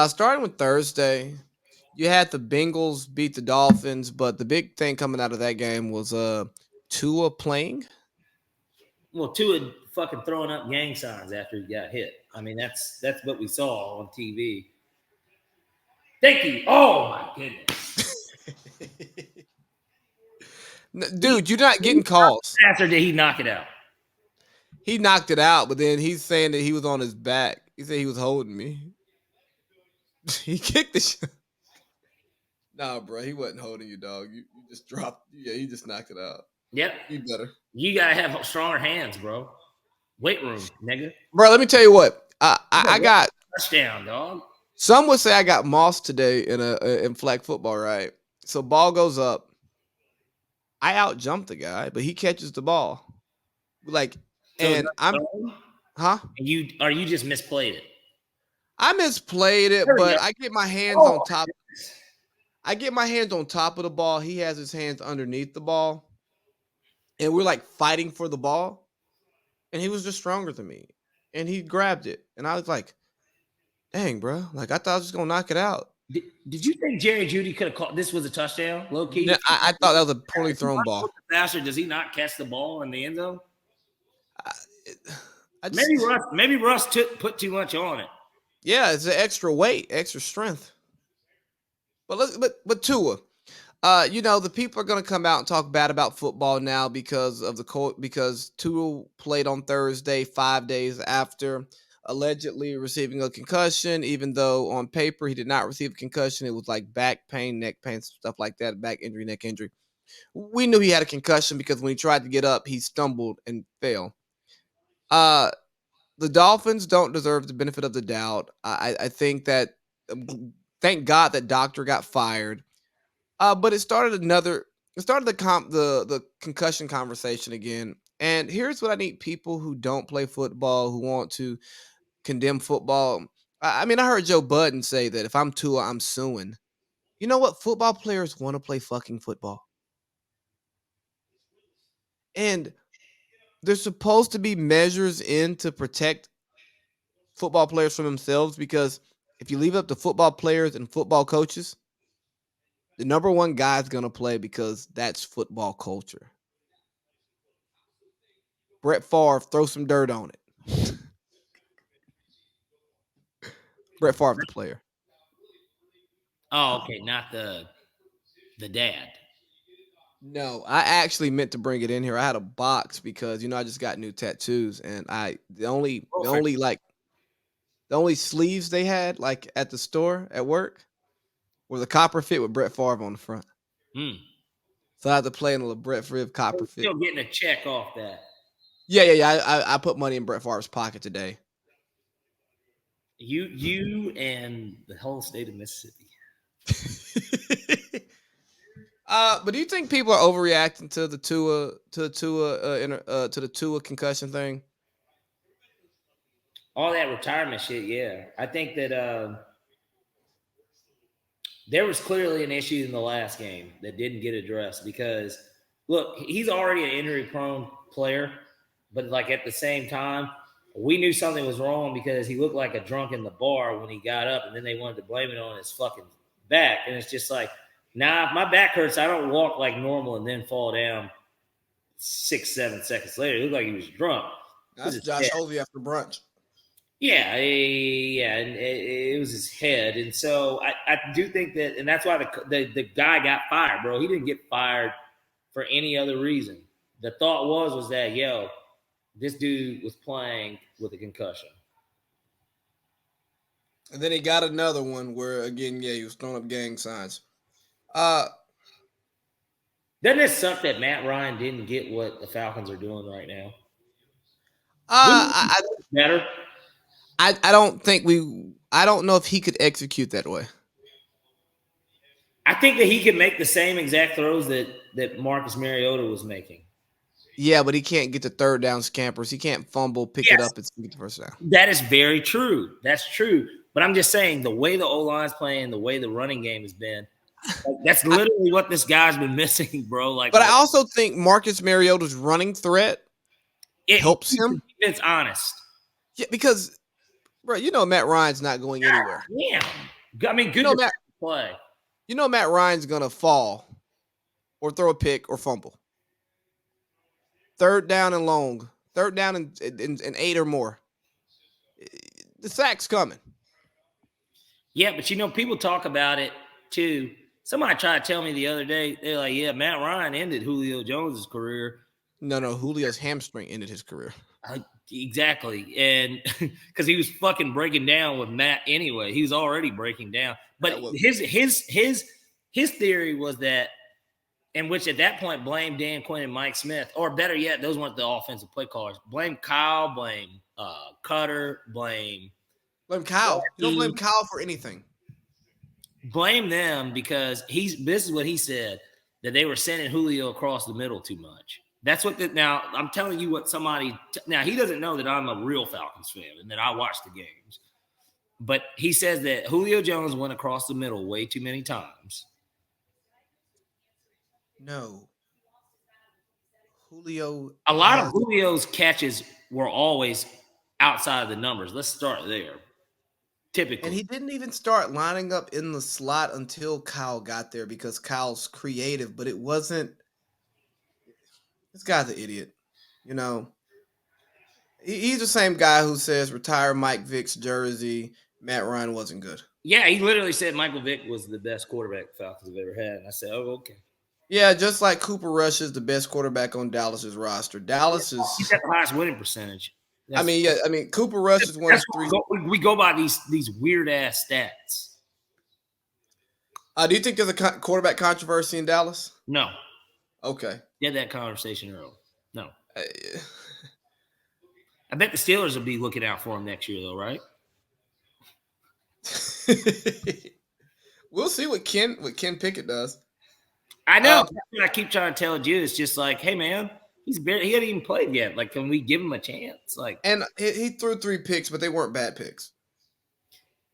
Starting with Thursday, you had the Bengals beat the Dolphins, but the big thing coming out of that game was Tua playing. Well, Tua fucking throwing up gang signs after he got hit. I mean, that's what we saw on TV. Thank you. Oh my goodness. Dude, you're not getting calls. After did he knock it out? He knocked it out, but then he's saying that he was on his back. He said he was holding me. He kicked the shit. Nah, bro, he wasn't holding you, dog. You just dropped. Yeah, he just knocked it out. Yep. You better. You gotta have stronger hands, bro. Weight room, nigga. Bro, let me tell you what. I got touchdown, dog. Some would say I got moss today in flag football, right? So ball goes up. I out jumped the guy, but he catches the ball. Like, So and I'm, huh? And you just misplayed it. I misplayed it, but I get my hands on top. I get my hands on top of the ball. He has his hands underneath the ball, and we're like fighting for the ball. And he was just stronger than me, and he grabbed it, and I was like, "Dang, bro! Like I thought I was just gonna knock it out." Did you think Jerry Jeudy could have caught this was a touchdown? Low key. No, I thought that was a poorly thrown ball. Faster, does he not catch the ball in the end zone? Maybe Russ put too much on it. Yeah, it's an extra weight, extra strength. But Tua, the people are gonna come out and talk bad about football now because of because Tua played on Thursday, 5 days after allegedly receiving a concussion, even though on paper he did not receive a concussion. It was like back pain, neck pain, stuff like that, back injury, neck injury. We knew he had a concussion because when he tried to get up, he stumbled and fell. The Dolphins don't deserve the benefit of the doubt. I think that thank God that doctor got fired. But it started the concussion conversation again. And here's what I need people who don't play football, who want to condemn football. I mean, I heard Joe Budden say that if I'm Tua, I'm suing. You know what? Football players want to play fucking football. And there's supposed to be measures in to protect football players from themselves, because if you leave up to football players and football coaches, the number one guy is going to play because that's football culture. Brett Favre, throw some dirt on it. Brett Favre, the player. Oh, okay, not the dad. No, I actually meant to bring it in here. I had a box because I just got new tattoos, and the only sleeves they had like at the store at work were the copper fit with Brett Favre on the front. So I had to play in a Brett Favre copper fit. Still getting a check off that. Yeah. I put money in Brett Favre's pocket today. You and the whole state of Mississippi. But do you think people are overreacting to the Tua concussion thing? All that retirement shit, yeah. I think that there was clearly an issue in the last game that didn't get addressed because, look, he's already an injury-prone player, but like at the same time, we knew something was wrong because he looked like a drunk in the bar when he got up, and then they wanted to blame it on his fucking back, and it's just like, nah, if my back hurts, I don't walk like normal and then fall down 6-7 seconds later. It looked like he was drunk. That's Josh Hovey after brunch. Yeah, and it was his head. And so I do think that, and that's why the guy got fired, bro. He didn't get fired for any other reason. The thought was that, this dude was playing with a concussion. And then he got another one where, again, he was throwing up gang signs. Doesn't it suck that Matt Ryan didn't get what the Falcons are doing right now? Better. I don't know if he could execute that way. I think that he could make the same exact throws that Marcus Mariota was making. Yeah, but he can't get the third down scampers. He can't fumble, pick it up, and get the first down. That is very true. That's true. But I'm just saying, the way the O-line's playing, the way the running game has been, that's literally what this guy's been missing, bro. But I also think Marcus Mariota's running threat helps him. It's honest. Yeah, because Bro, you know Matt Ryan's not going anywhere. Damn. I mean, You good know Matt. play. You know Matt Ryan's gonna fall or throw a pick or fumble. Third down and long. Third down and 8 or more. The sack's coming. Yeah, but people talk about it too. Somebody tried to tell me the other day, they're like, yeah, Matt Ryan ended Julio Jones's career. No. Julio's hamstring ended his career. Exactly. And because he was fucking breaking down with Matt anyway. He was already breaking down. But his theory was that, in which at that point blamed Dan Quinn and Mike Smith, or better yet, those weren't the offensive play callers. Blame Kyle, blame Cutter, blame Kyle. You don't blame Kyle for anything. Blame them because this is what he said, that they were sending Julio across the middle too much. That's what now I'm telling you what now he doesn't know that I'm a real Falcons fan and that I watch the games. But he says that Julio Jones went across the middle way too many times. No. Julio. A lot of Julio's catches were always outside of the numbers. Let's start there. Typically. And he didn't even start lining up in the slot until Kyle got there because Kyle's creative, but it wasn't. This guy's an idiot. You know, he's the same guy who says retire Mike Vick's jersey. Matt Ryan wasn't good. Yeah, he literally said Michael Vick was the best quarterback the Falcons have ever had. And I said, oh, okay. Yeah, just like Cooper Rush is the best quarterback on Dallas's roster. Dallas is he's got the highest winning percentage. I mean, Cooper Rush is one of three. We go by these weird ass stats. Do you think there's a quarterback controversy in Dallas? No. Okay. We had that conversation earlier. No. I bet the Steelers will be looking out for him next year, though, right? We'll see what Ken Pickett does. I know. I keep trying to tell you. It's just like, hey, man, he hadn't even played yet. Like, can we give him a chance? Like, and he threw 3 picks, but they weren't bad picks.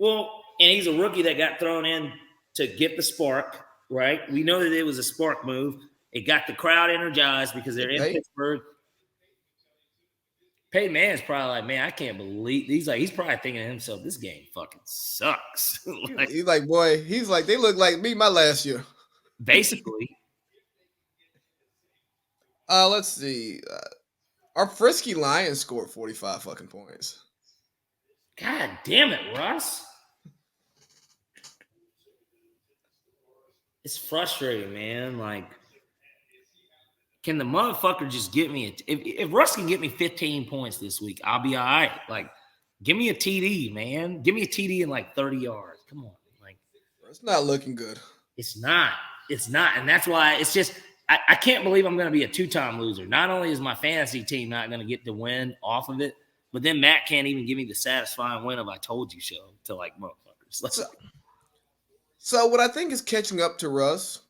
Well, and he's a rookie that got thrown in to get the spark, right? We know that it was a spark move. It got the crowd energized because they're in Pittsburgh. Peyton Manning's probably like, man, I can't believe he's probably thinking to himself, this game fucking sucks. He's like, boy, they look like me my last year. Basically. Let's see. Our frisky Lions scored 45 fucking points. God damn it, Russ. It's frustrating, man. Like, can the motherfucker just get me if Russ can get me 15 points this week, I'll be all right. Like, give me a TD, man. Give me a TD in like 30 yards. Come on. Like, it's not looking good. It's not. And that's why it's just I can't believe I'm going to be a 2-time loser. Not only is my fantasy team not going to get the win off of it, but then Matt can't even give me the satisfying win of I told you so to like motherfuckers. So what I think is catching up to Russ,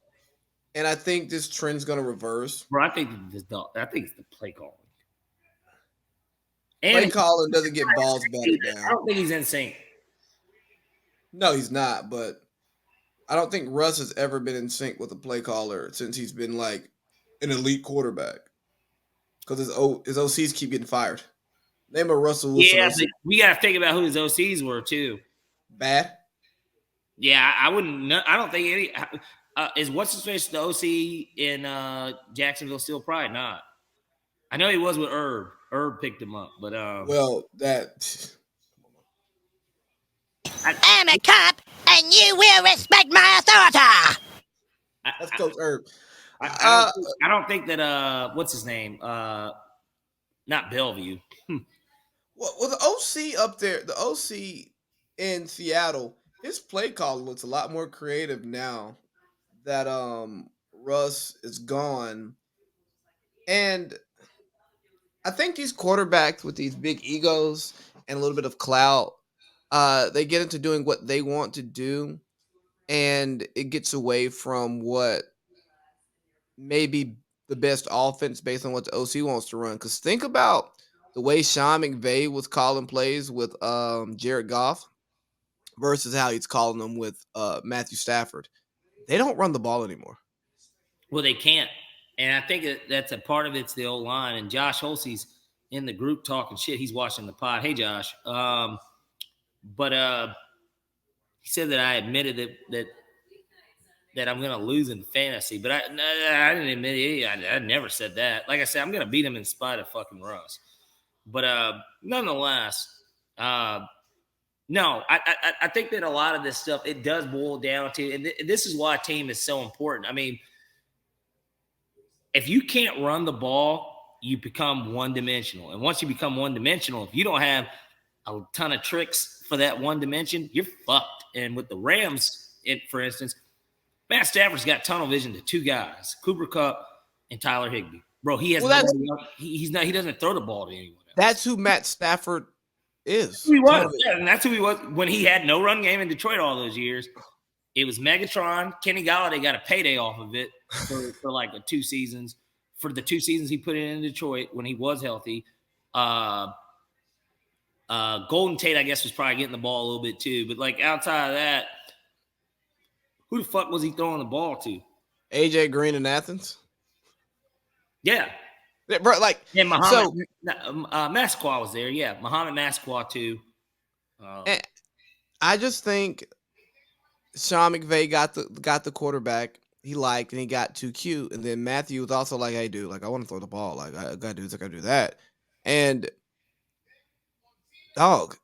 and I think this trend's going to reverse. Bro, I think it's the play calling. Play calling doesn't get balls batted down. I don't think he's in sync. No, he's not, but I don't think Russ has ever been in sync with a play caller since he's been like an elite quarterback. Because his OCs keep getting fired. Name a Russell Wilson. Yeah, but we got to think about who his OCs were too. Bad? Yeah, I wouldn't. I don't think any. Is what's his face the OC in Jacksonville still? Probably not. I know he was with Herb. Herb picked him up, but well, that. I'm a cop, and you will respect my authority. Let's Coach Herb. I don't think that what's his name? Not Bellevue. Well, the OC up there, the OC in Seattle, his play calling looks a lot more creative now that Russ is gone. And I think these quarterbacks with these big egos and a little bit of clout, they get into doing what they want to do, and it gets away from what maybe the best offense based on what the OC wants to run. Because think about the way Sean McVay was calling plays with Jared Goff versus how he's calling them with Matthew Stafford. They don't run the ball anymore. Well, they can't. And I think that's a part of it's the old line. And Josh Holsey's in the group talking shit. He's watching the pod. Hey, Josh. But he said that I admitted that I'm going to lose in fantasy. But I didn't admit it. I never said that. Like I said, I'm going to beat him in spite of fucking Russ. But nonetheless, no, I think that a lot of this stuff, it does boil down to, and this is why a team is so important. I mean, if you can't run the ball, you become one-dimensional. And once you become one-dimensional, if you don't have a ton of tricks for that one dimension, you're fucked. And with the Rams, for instance, Matt Stafford's got tunnel vision to two guys, Cooper Kupp and Tyler Higbee. Bro, he has he's not. He doesn't throw the ball to anyone else. That's who Matt Stafford is. He was. Yeah, and that's who he was when he had no run game in Detroit all those years. It was Megatron. Kenny Galladay got a payday off of it for like 2 seasons. For the 2 seasons he put in Detroit when he was healthy. Golden Tate, I guess, was probably getting the ball a little bit too. But like outside of that, who the fuck was he throwing the ball to? AJ Green in Athens. Yeah. Bro, like, and Muhammad Massaquoi was there. Yeah, Muhammad Massaquoi too. I just think Sean McVay got the quarterback he liked, and he got too cute. And then Matthew was also like, "Hey, dude, like I want to throw the ball. Like I gotta do this, I gotta do that." And dog,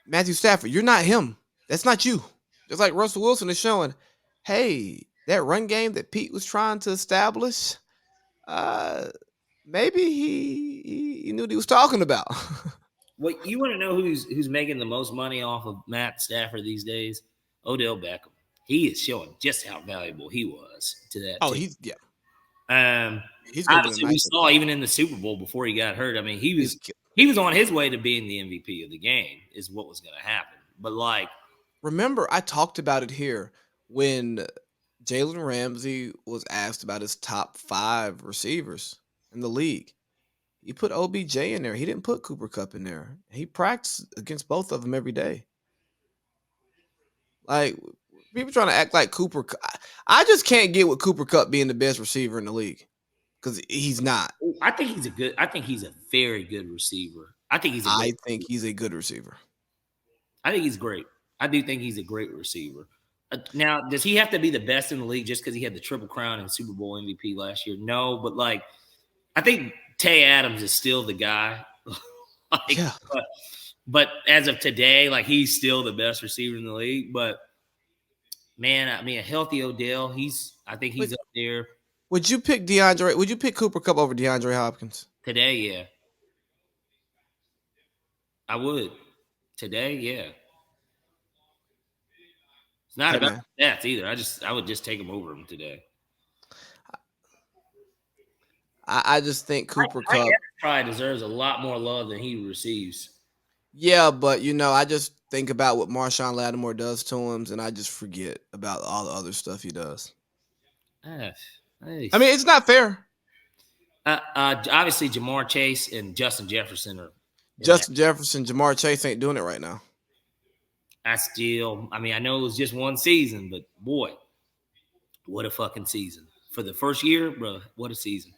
Matthew Stafford, you're not him. That's not you. Just like Russell Wilson is showing, hey, that run game that Pete was trying to establish, maybe he knew what he was talking about. Well, you want to know who's making the most money off of Matt Stafford these days? Odell Beckham. He is showing just how valuable he was to that team. He's obviously we saw even in the Super Bowl before he got hurt. I mean, he was on his way to being the MVP of the game is what was going to happen. But like, remember, I talked about it here when Jalen Ramsey was asked about his top 5 receivers in the league. He put OBJ in there. He didn't put Cooper Kupp in there. He practiced against both of them every day. Like, people trying to act like Cooper. I just can't get with Cooper Kupp being the best receiver in the league because he's not. I think he's a very good receiver. I think he's a good receiver. I think he's great. I do think he's a great receiver. Now, does he have to be the best in the league just because he had the Triple Crown and Super Bowl MVP last year? No, but like, I think Tay Adams is still the guy. Yeah. But as of today, like he's still the best receiver in the league. But man, I mean, a healthy Odell, I think he's up there. Would you pick Cooper Kupp over DeAndre Hopkins? Today, yeah. I would. Today, yeah. It's not about stats either. I would just take him over him today. I just think Cooper Kupp probably deserves a lot more love than he receives. Yeah, but I just think about what Marshawn Lattimore does to him, and I just forget about all the other stuff he does. I mean, it's not fair. Obviously, Jamar Chase and Justin Jefferson are. Jamar Chase ain't doing it right now. I know it was just one season, but boy, what a fucking season. For the first year, bro, what a season.